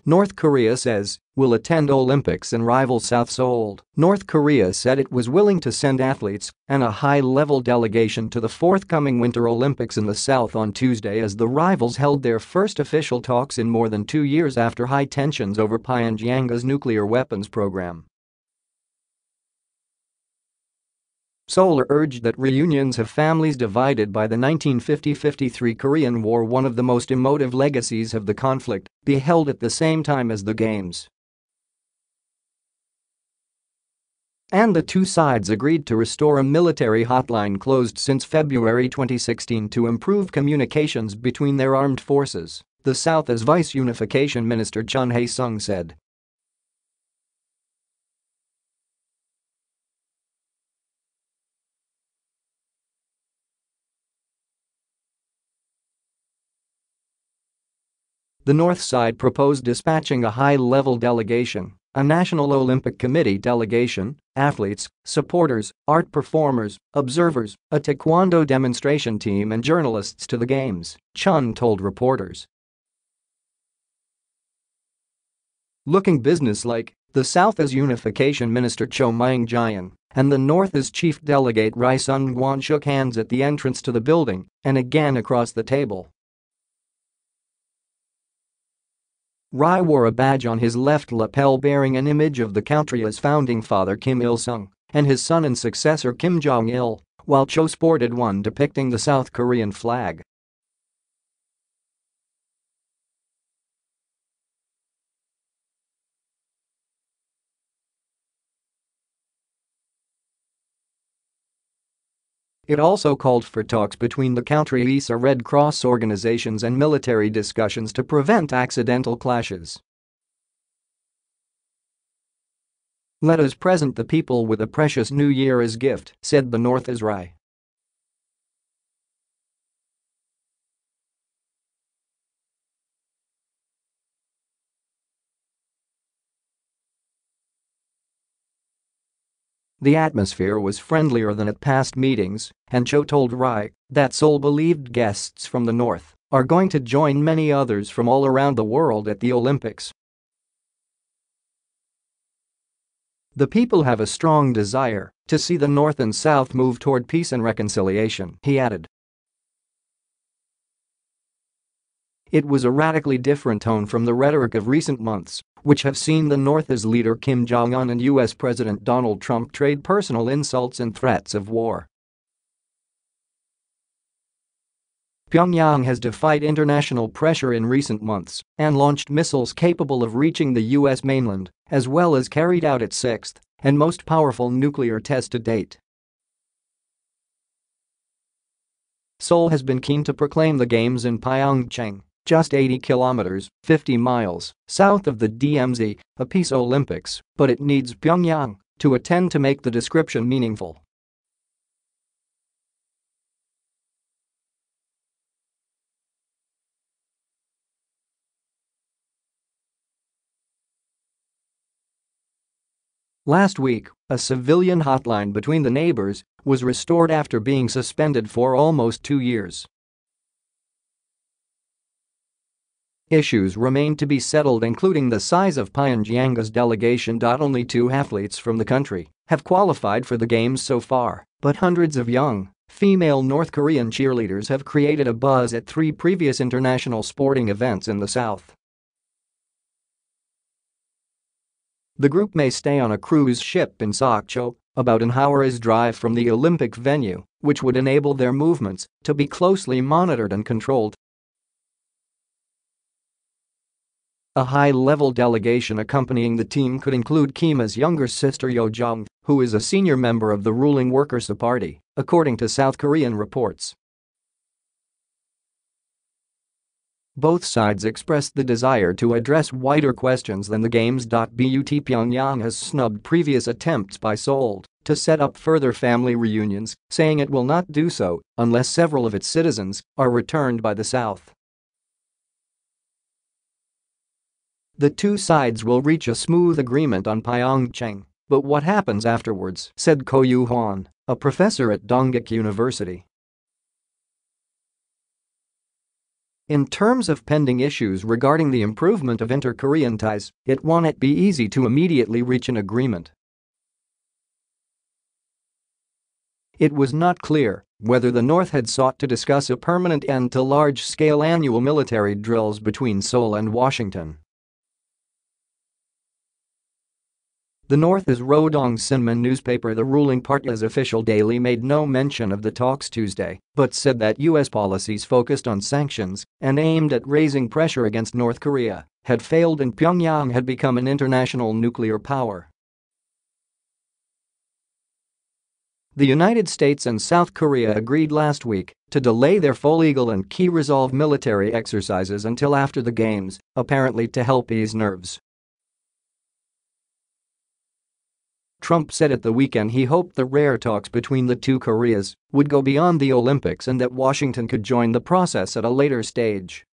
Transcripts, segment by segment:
North Korea says, will attend Olympics and rival South Seoul. North Korea said it was willing to send athletes and a high-level delegation to the forthcoming Winter Olympics in the South on Tuesday as the rivals held their first official talks in more than 2 years after high tensions over Pyongyang's nuclear weapons program. Seoul urged that reunions of families divided by the 1950-53 Korean War, one of the most emotive legacies of the conflict, be held at the same time as the Games. And the two sides agreed to restore a military hotline closed since February 2016 to improve communications between their armed forces, the South's Vice Unification Minister Chun Hae-Sung said. The North side proposed dispatching a high-level delegation, a National Olympic Committee delegation, athletes, supporters, art performers, observers, a taekwondo demonstration team and journalists to the Games, Chun told reporters. Looking businesslike, the South's Unification Minister Cho Myoung-Gyon and the North's Chief Delegate Ri Son-Gwon shook hands at the entrance to the building and again across the table. Ri wore a badge on his left lapel bearing an image of the country's founding father Kim Il-sung and his son and successor Kim Jong-Il, while Cho sported one depicting the South Korean flag. It also called for talks between the country's Red Cross organizations and military discussions to prevent accidental clashes. Let us present the people with a precious New Year as gift, said the NorthÄ's Ri. The atmosphere was friendlier than at past meetings, and Cho told Ri that Seoul believed guests from the North are going to join many others from all around the world at the Olympics. The people have a strong desire to see the North and South move toward peace and reconciliation, he added. It was a radically different tone from the rhetoric of recent months, which have seen the North's leader Kim Jong-Un and U.S. President Donald Trump trade personal insults and threats of war. Pyongyang has defied international pressure in recent months and launched missiles capable of reaching the U.S. mainland, as well as carried out its sixth and most powerful nuclear test to date. Seoul has been keen to proclaim the Games in Pyeongchang, just 80 kilometers, 50 miles, south of the DMZ, a peace Olympics, but it needs Pyongyang to attend to make the description meaningful. Last week, a civilian hotline between the neighbors was restored after being suspended for almost 2 years. Issues remain to be settled, including the size of Pyongyang's delegation. Only 2 athletes from the country have qualified for the Games so far, but hundreds of young, female North Korean cheerleaders have created a buzz at 3 previous international sporting events in the South. The group may stay on a cruise ship in Sokcho, about an hour's drive from the Olympic venue, which would enable their movements to be closely monitored and controlled. A high-level delegation accompanying the team could include Kim's younger sister Yo Jong, who is a senior member of the ruling Workers' Party, according to South Korean reports. Both sides expressed the desire to address wider questions than the Games.But Pyongyang has snubbed previous attempts by Seoul to set up further family reunions, saying it will not do so unless several of its citizens are returned by the South. The two sides will reach a smooth agreement on Pyeongchang, but what happens afterwards, said Ko Yoo-hwan, a professor at Dongguk University. In terms of pending issues regarding the improvement of inter-Korean ties, it won't be easy to immediately reach an agreement. It was not clear whether the North had sought to discuss a permanent end to large-scale annual military drills between Seoul and Washington. The North's Rodong Sinmun newspaper, the ruling party's official daily, made no mention of the talks Tuesday, but said that U.S. policies focused on sanctions and aimed at raising pressure against North Korea had failed and Pyongyang had become an international nuclear power. The United States and South Korea agreed last week to delay their full Eagle and Key Resolve military exercises until after the Games, apparently to help ease nerves. Trump said at the weekend he hoped the rare talks between the two Koreas would go beyond the Olympics and that Washington could join the process at a later stage.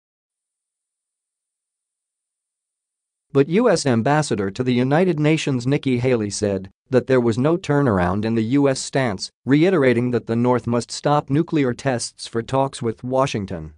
But U.S. Ambassador to the United Nations Nikki Haley said that there was no turnaround in the U.S. stance, reiterating that the North must stop nuclear tests for talks with Washington.